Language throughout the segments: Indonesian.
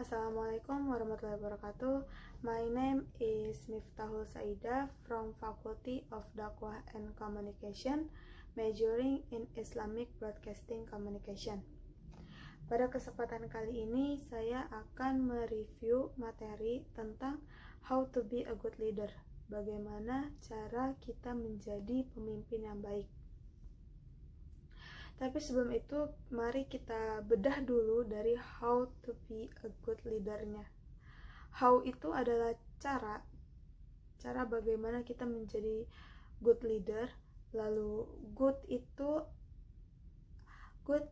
Assalamualaikum warahmatullahi wabarakatuh. My name is Miftahul Saida from Faculty of Dakwah and Communication, majoring in Islamic Broadcasting Communication. Pada kesempatan kali ini, saya akan mereview materi tentang how to be a good leader. Bagaimana cara kita menjadi pemimpin yang baik. Tapi sebelum itu, mari kita bedah dulu dari how to be a good leader-nya. How itu adalah cara bagaimana kita menjadi good leader. Lalu good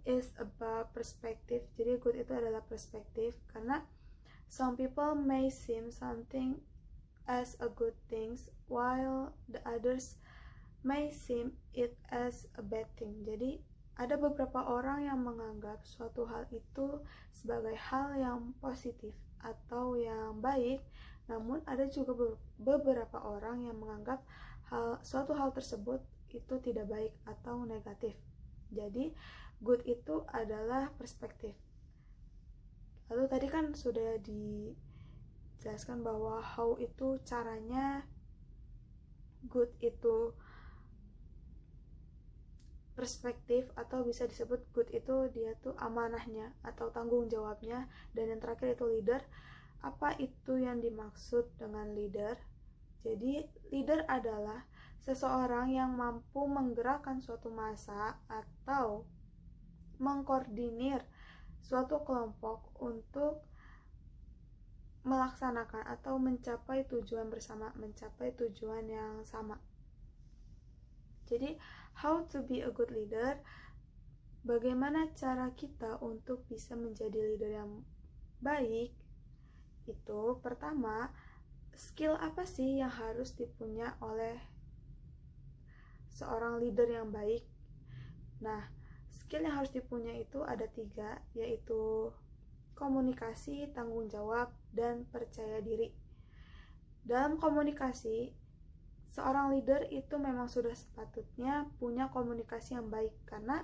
is about perspective. Jadi good itu adalah perspektif, karena some people may seem something as a good things while the others may seem it as a bad thing. Jadi ada beberapa orang yang menganggap suatu hal itu sebagai hal yang positif atau yang baik, namun ada juga beberapa orang yang menganggap suatu hal tersebut itu tidak baik atau negatif. Jadi good itu adalah perspektif. Lalu tadi kan sudah dijelaskan bahwa how itu caranya, good itu perspektif, atau bisa disebut good itu dia tuh amanahnya atau tanggung jawabnya, dan yang terakhir itu leader. Apa itu yang dimaksud dengan leader? Jadi leader adalah seseorang yang mampu menggerakkan suatu massa atau mengkoordinir suatu kelompok untuk melaksanakan atau mencapai tujuan bersama, mencapai tujuan yang sama. Jadi how to be a good leader, bagaimana cara kita untuk bisa menjadi leader yang baik. Itu pertama, skill apa sih yang harus dipunya oleh seorang leader yang baik. Nah, skill yang harus dipunya itu ada 3, yaitu komunikasi, tanggung jawab, dan percaya diri. Dalam komunikasi, seorang leader itu memang sudah sepatutnya punya komunikasi yang baik, karena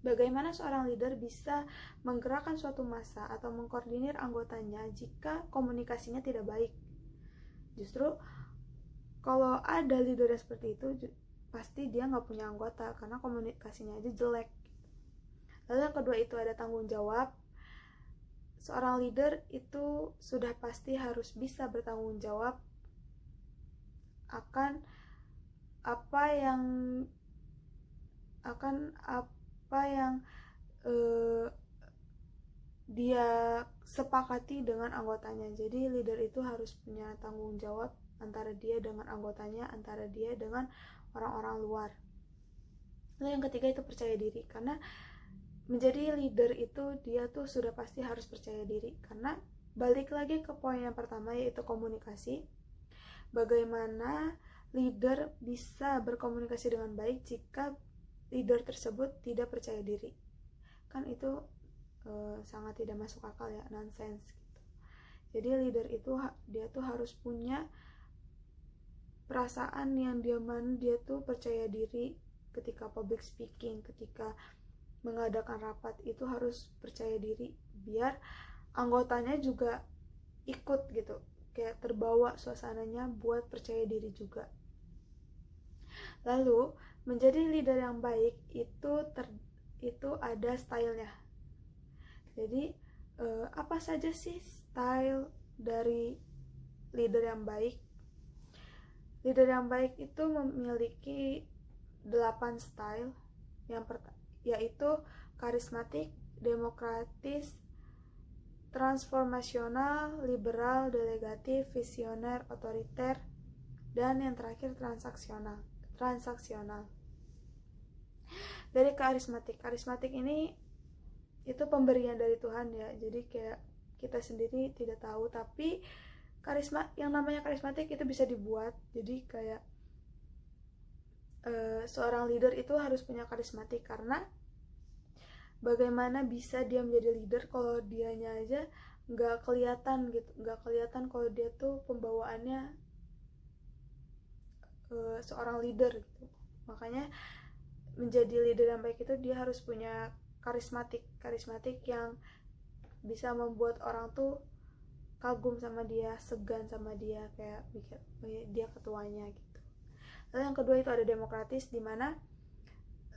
bagaimana seorang leader bisa menggerakkan suatu massa atau mengkoordinir anggotanya jika komunikasinya tidak baik. Justru kalau ada leader yang seperti itu, pasti dia nggak punya anggota karena komunikasinya aja jelek. Lalu yang kedua itu ada tanggung jawab. Seorang leader itu sudah pasti harus bisa bertanggung jawab akan apa yang dia sepakati dengan anggotanya. Jadi leader itu harus punya tanggung jawab antara dia dengan anggotanya, antara dia dengan orang-orang luar. Lalu yang ketiga itu percaya diri, karena menjadi leader itu dia tuh sudah pasti harus percaya diri, karena balik lagi ke poin yang pertama, yaitu komunikasi. Bagaimana leader bisa berkomunikasi dengan baik jika leader tersebut tidak percaya diri? Kan itu sangat tidak masuk akal ya, nonsense gitu. Jadi leader itu dia tuh harus punya perasaan yang dia tuh percaya diri ketika public speaking, ketika mengadakan rapat itu harus percaya diri, biar anggotanya juga ikut gitu, kayak terbawa suasananya buat percaya diri juga. Lalu menjadi leader yang baik itu ada stylenya. Jadi apa saja sih style dari leader yang baik? Leader yang baik itu memiliki 8 style. Yang pertama yaitu karismatik, demokratis, transformasional, liberal, delegatif, visioner, otoriter, dan yang terakhir transaksional. Dari karismatik ini itu pemberian dari Tuhan ya. Jadi kayak kita sendiri tidak tahu, tapi yang namanya karismatik itu bisa dibuat. Jadi kayak seorang leader itu harus punya karismatik, karena bagaimana bisa dia menjadi leader kalau dianya aja nggak kelihatan kalau dia tuh pembawaannya seorang leader gitu. Makanya menjadi leader yang baik itu dia harus punya karismatik yang bisa membuat orang tuh kagum sama dia, segan sama dia, kayak mikir dia ketuanya gitu. Lalu yang kedua itu ada demokratis, dimana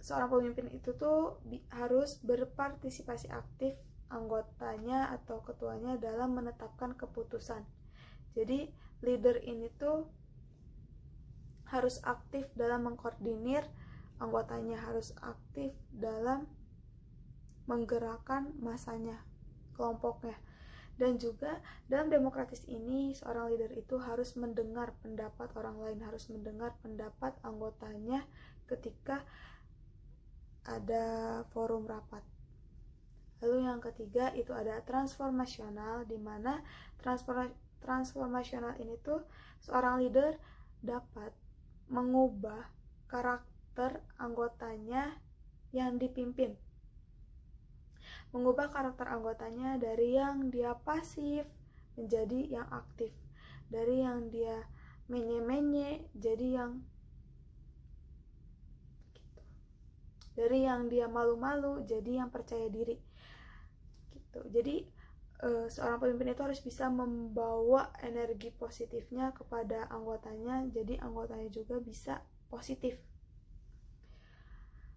seorang pemimpin itu tuh harus berpartisipasi aktif anggotanya atau ketuanya dalam menetapkan keputusan. Jadi leader ini tuh harus aktif dalam mengkoordinir anggotanya, harus aktif dalam menggerakkan masanya, kelompoknya. Dan juga dalam demokratis ini seorang leader itu harus mendengar pendapat orang lain, harus mendengar pendapat anggotanya ketika ada forum rapat. Lalu yang ketiga itu ada transformasional, di mana transformasional ini tuh seorang leader dapat mengubah karakter anggotanya yang dipimpin, mengubah karakter anggotanya dari yang dia pasif menjadi yang aktif, dari yang dia menye-menye jadi yang gitu, dari yang dia malu-malu jadi yang percaya diri gitu. Jadi seorang pemimpin itu harus bisa membawa energi positifnya kepada anggotanya, jadi anggotanya juga bisa positif.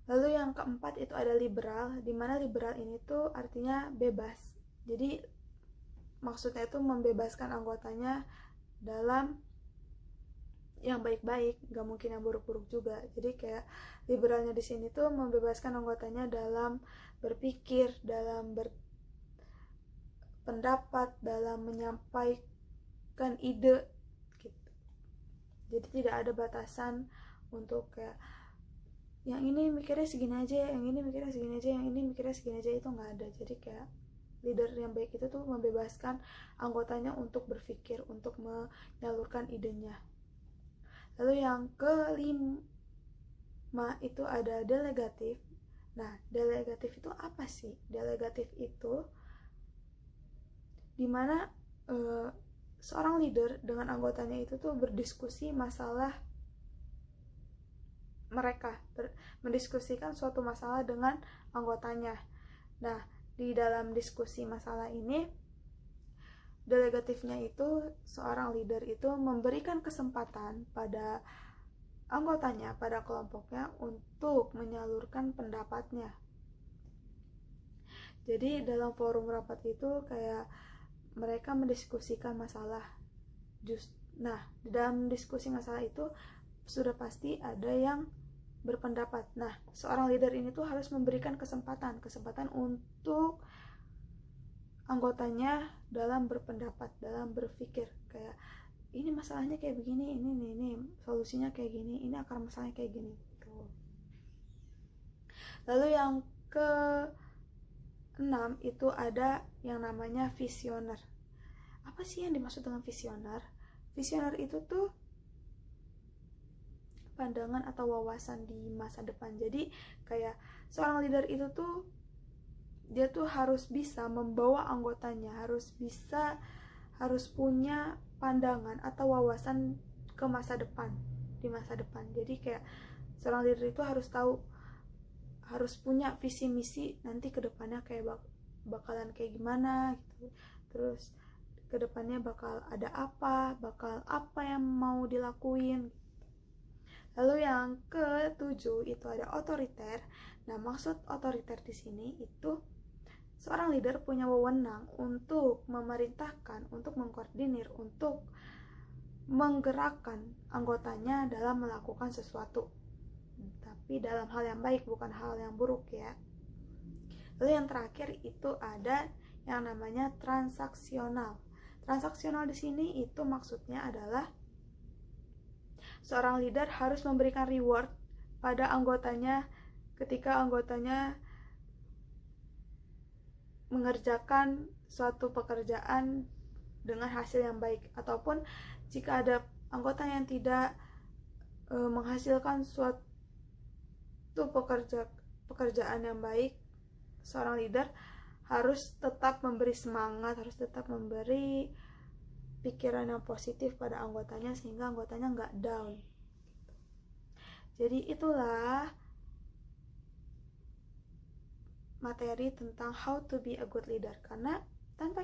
Lalu yang keempat itu ada liberal, di mana liberal ini tuh artinya bebas. Jadi maksudnya itu membebaskan anggotanya dalam yang baik-baik, gak mungkin yang buruk-buruk juga. Jadi kayak liberalnya di sini tuh membebaskan anggotanya dalam berpikir, dalam berpendapat, dalam menyampaikan ide gitu. Jadi tidak ada batasan untuk kayak yang ini mikirnya segini aja, yang ini mikirnya segini aja, yang ini mikirnya segini aja, itu nggak ada. Jadi kayak leader yang baik itu tuh membebaskan anggotanya untuk berpikir, untuk menyalurkan idenya. Lalu yang kelima itu ada delegatif. Nah, delegatif itu apa sih? Delegatif itu dimana seorang leader dengan anggotanya itu tuh berdiskusi masalah mereka, mendiskusikan suatu masalah dengan anggotanya. Nah, di dalam diskusi masalah ini, delegatifnya itu seorang leader itu memberikan kesempatan pada anggotanya, pada kelompoknya untuk menyalurkan pendapatnya. Jadi dalam forum rapat itu kayak mereka mendiskusikan masalah. Nah, di dalam diskusi masalah itu sudah pasti ada yang berpendapat. Nah, seorang leader ini tuh harus memberikan kesempatan untuk anggotanya dalam berpendapat, dalam berpikir kayak ini masalahnya kayak begini, ini solusinya kayak gini, ini akar masalahnya kayak gini gitu. Lalu yang ke-6 itu ada yang namanya visioner. Apa sih yang dimaksud dengan visioner? Visioner itu tuh pandangan atau wawasan di masa depan. Jadi kayak seorang leader itu tuh dia tuh harus bisa membawa anggotanya, harus punya pandangan atau wawasan ke masa depan, di masa depan. Jadi kayak seorang leader itu harus tahu, harus punya visi misi nanti ke depannya kayak bakalan kayak gimana gitu. Terus ke depannya bakal ada apa, bakal apa yang mau dilakuin. Lalu yang ke-7 itu ada otoriter. Nah, maksud otoriter di sini itu seorang leader punya wewenang untuk memerintahkan, untuk mengkoordinir, untuk menggerakkan anggotanya dalam melakukan sesuatu. Tapi dalam hal yang baik, bukan hal yang buruk ya. Lalu yang terakhir itu ada yang namanya transaksional. Transaksional di sini itu maksudnya adalah seorang leader harus memberikan reward pada anggotanya ketika anggotanya mengerjakan suatu pekerjaan dengan hasil yang baik, ataupun jika ada anggota yang tidak menghasilkan suatu pekerjaan yang baik, seorang leader harus tetap memberi semangat, harus tetap memberi pikiran yang positif pada anggotanya sehingga anggotanya nggak down. Jadi itulah materi tentang how to be a good leader. Karena Tanpa